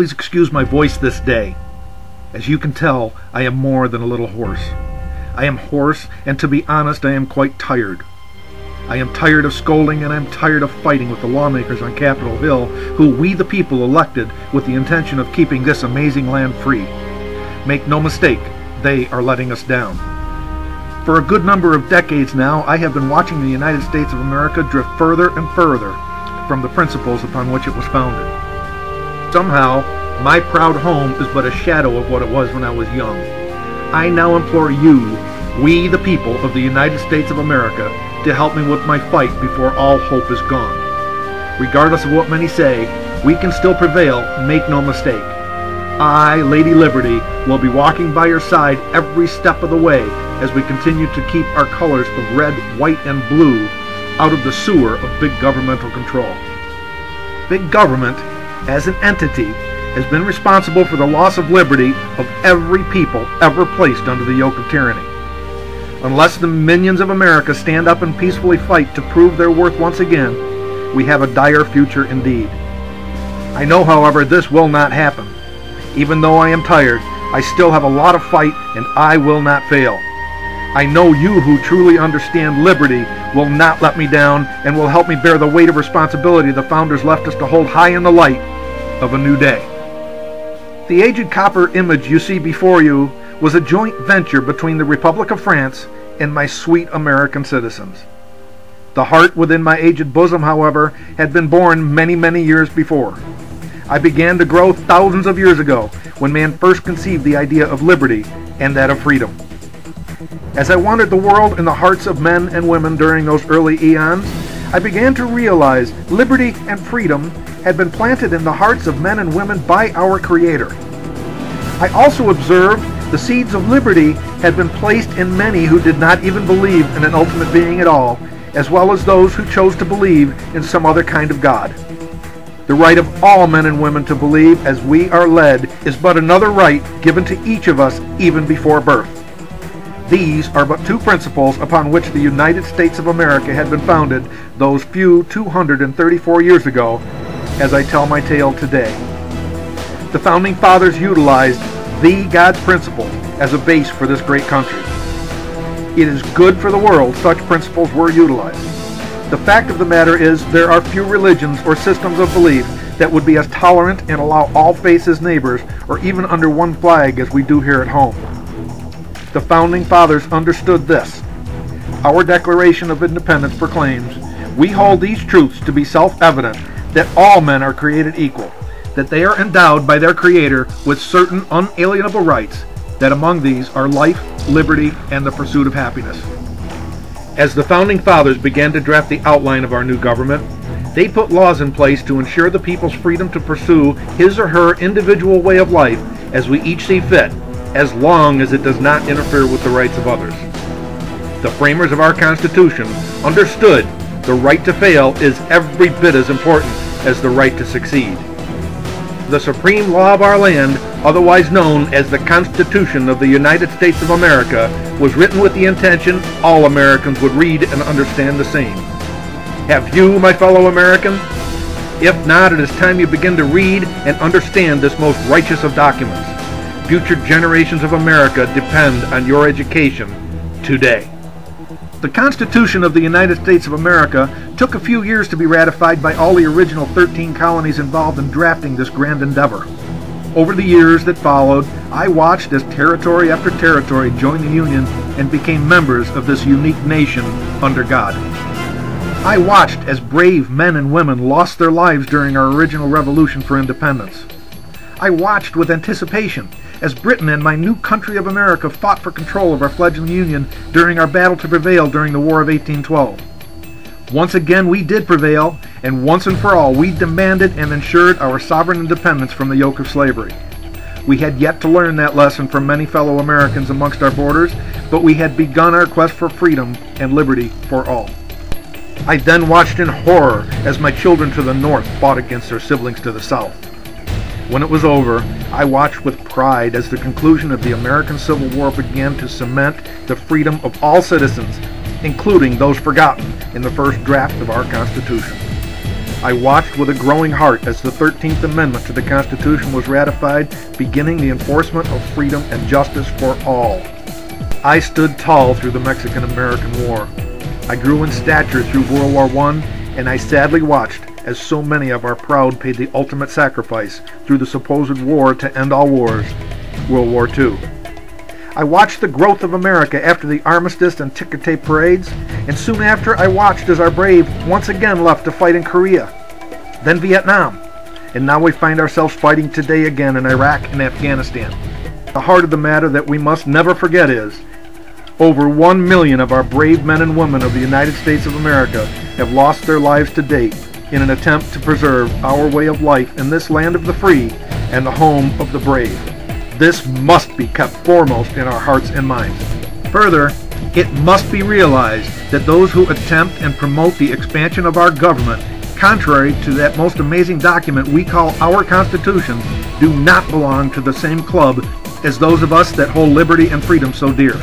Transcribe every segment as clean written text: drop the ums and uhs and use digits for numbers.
Please excuse my voice this day. As you can tell, I am more than a little hoarse. I am hoarse, and to be honest, I am quite tired. I am tired of scolding, and I am tired of fighting with the lawmakers on Capitol Hill, who we the people elected with the intention of keeping this amazing land free. Make no mistake, they are letting us down. For a good number of decades now, I have been watching the United States of America drift further and further from the principles upon which it was founded. Somehow, my proud home is but a shadow of what it was when I was young. I now implore you, we the people of the United States of America, to help me with my fight before all hope is gone. Regardless of what many say, we can still prevail, make no mistake. I, Lady Liberty, will be walking by your side every step of the way as we continue to keep our colors of red, white, and blue out of the sewer of big governmental control. Big government, as an entity, has been responsible for the loss of liberty of every people ever placed under the yoke of tyranny. Unless the minions of America stand up and peacefully fight to prove their worth once again, we have a dire future indeed. I know, however, this will not happen. Even though I am tired, I still have a lot of fight, and I will not fail. I know you who truly understand liberty will not let me down and will help me bear the weight of responsibility the founders left us to hold high in the light of a new day. The aged copper image you see before you was a joint venture between the Republic of France and my sweet American citizens. The heart within my aged bosom, however, had been born many, many years before. I began to grow thousands of years ago when man first conceived the idea of liberty and that of freedom. As I wandered the world in the hearts of men and women during those early eons, I began to realize liberty and freedom had been planted in the hearts of men and women by our Creator. I also observed the seeds of liberty had been placed in many who did not even believe in an ultimate being at all, as well as those who chose to believe in some other kind of God. The right of all men and women to believe as we are led is but another right given to each of us even before birth. These are but two principles upon which the United States of America had been founded those few 234 years ago, as I tell my tale today. The Founding Fathers utilized the God's principle as a base for this great country. It is good for the world such principles were utilized. The fact of the matter is there are few religions or systems of belief that would be as tolerant and allow all faiths as neighbors or even under one flag as we do here at home. The Founding Fathers understood this. Our Declaration of Independence proclaims, "We hold these truths to be self-evident, that all men are created equal, that they are endowed by their Creator with certain unalienable rights, that among these are life, liberty, and the pursuit of happiness." As the Founding Fathers began to draft the outline of our new government, they put laws in place to ensure the people's freedom to pursue his or her individual way of life as we each see fit, as long as it does not interfere with the rights of others. The framers of our Constitution understood the right to fail is every bit as important as the right to succeed. The supreme law of our land, otherwise known as the Constitution of the United States of America, was written with the intention all Americans would read and understand the same. Have you, my fellow American? If not, it is time you begin to read and understand this most righteous of documents. Future generations of America depend on your education today. The Constitution of the United States of America took a few years to be ratified by all the original 13 colonies involved in drafting this grand endeavor. Over the years that followed, I watched as territory after territory joined the Union and became members of this unique nation under God. I watched as brave men and women lost their lives during our original revolution for independence. I watched with anticipation as Britain and my new country of America fought for control of our fledgling Union during our battle to prevail during the War of 1812. Once again we did prevail, and once and for all we demanded and ensured our sovereign independence from the yoke of slavery. We had yet to learn that lesson from many fellow Americans amongst our borders, but we had begun our quest for freedom and liberty for all. I then watched in horror as my children to the north fought against their siblings to the south. When it was over, I watched with pride as the conclusion of the American Civil War began to cement the freedom of all citizens, including those forgotten in the first draft of our Constitution. I watched with a growing heart as the 13th Amendment to the Constitution was ratified, beginning the enforcement of freedom and justice for all. I stood tall through the Mexican-American War. I grew in stature through World War I, and I sadly watched as so many of our proud paid the ultimate sacrifice through the supposed war to end all wars, World War II. I watched the growth of America after the armistice and ticker-tape parades, and soon after I watched as our brave once again left to fight in Korea, then Vietnam, and now we find ourselves fighting today again in Iraq and Afghanistan. The heart of the matter that we must never forget is, over 1 million of our brave men and women of the United States of America have lost their lives to date in an attempt to preserve our way of life in this land of the free and the home of the brave. This must be kept foremost in our hearts and minds. Further, it must be realized that those who attempt and promote the expansion of our government, contrary to that most amazing document we call our Constitution, do not belong to the same club as those of us that hold liberty and freedom so dear.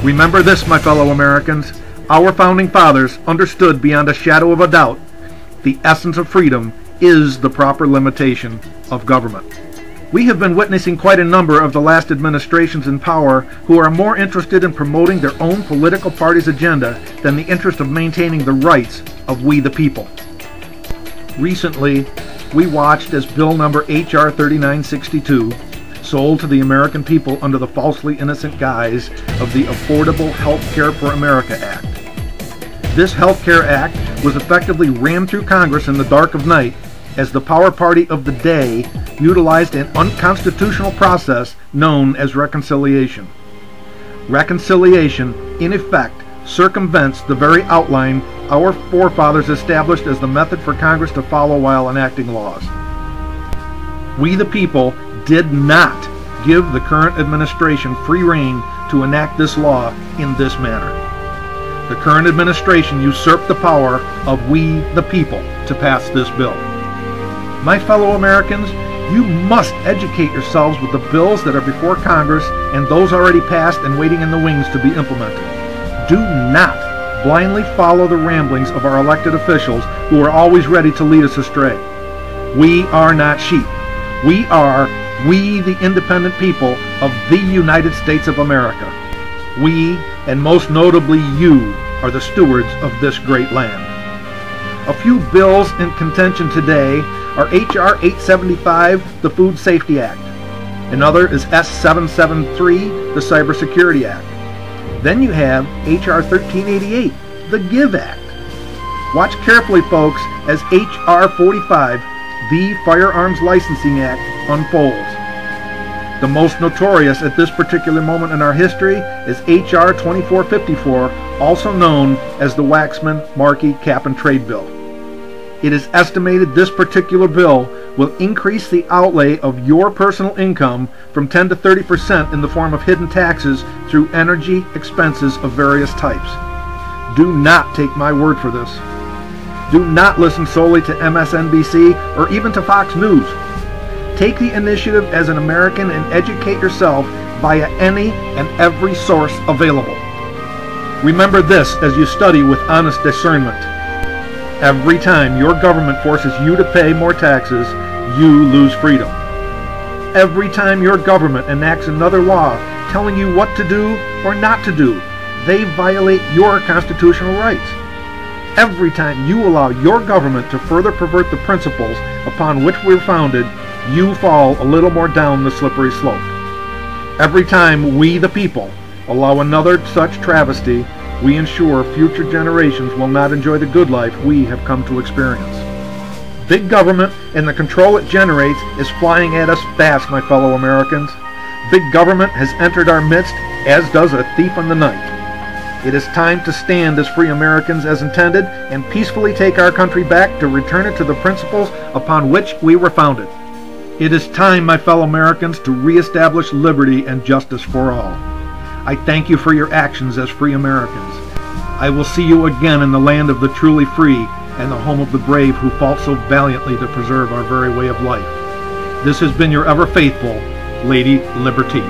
Remember this, my fellow Americans, our founding fathers understood beyond a shadow of a doubt the essence of freedom is the proper limitation of government. We have been witnessing quite a number of the last administrations in power who are more interested in promoting their own political party's agenda than the interest of maintaining the rights of we the people. Recently, we watched as Bill number H.R. 3962, sold to the American people under the falsely innocent guise of the Affordable Health Care for America Act. This Health Care Act was effectively rammed through Congress in the dark of night as the power party of the day utilized an unconstitutional process known as reconciliation. Reconciliation, in effect, circumvents the very outline our forefathers established as the method for Congress to follow while enacting laws. We the people did not give the current administration free rein to enact this law in this manner. The current administration usurped the power of we the people to pass this bill. My fellow Americans, you must educate yourselves with the bills that are before Congress and those already passed and waiting in the wings to be implemented. Do not blindly follow the ramblings of our elected officials who are always ready to lead us astray. We are not sheep. We are the independent people of the United States of America. We, and most notably you, are the stewards of this great land. A few bills in contention today are H.R. 875, the Food Safety Act. Another is S773, the Cybersecurity Act. Then you have H.R. 1388, the GIVE Act. Watch carefully, folks, as H.R. 45, the Firearms Licensing Act, unfolds. The most notorious at this particular moment in our history is H.R. 2454, also known as the Waxman-Markey Cap-and-Trade Bill. It is estimated this particular bill will increase the outlay of your personal income from 10 to 30% in the form of hidden taxes through energy expenses of various types. Do not take my word for this. Do not listen solely to MSNBC or even to Fox News. Take the initiative as an American and educate yourself via any and every source available. Remember this as you study with honest discernment. Every time your government forces you to pay more taxes, you lose freedom. Every time your government enacts another law telling you what to do or not to do, they violate your constitutional rights. Every time you allow your government to further pervert the principles upon which we're founded, you fall a little more down the slippery slope. Every time we, the people, allow another such travesty, we ensure future generations will not enjoy the good life we have come to experience. Big government and the control it generates is flying at us fast, my fellow Americans. Big government has entered our midst, as does a thief in the night. It is time to stand as free Americans as intended and peacefully take our country back to return it to the principles upon which we were founded. It is time, my fellow Americans, to reestablish liberty and justice for all. I thank you for your actions as free Americans. I will see you again in the land of the truly free and the home of the brave who fought so valiantly to preserve our very way of life. This has been your ever faithful Lady Liberty.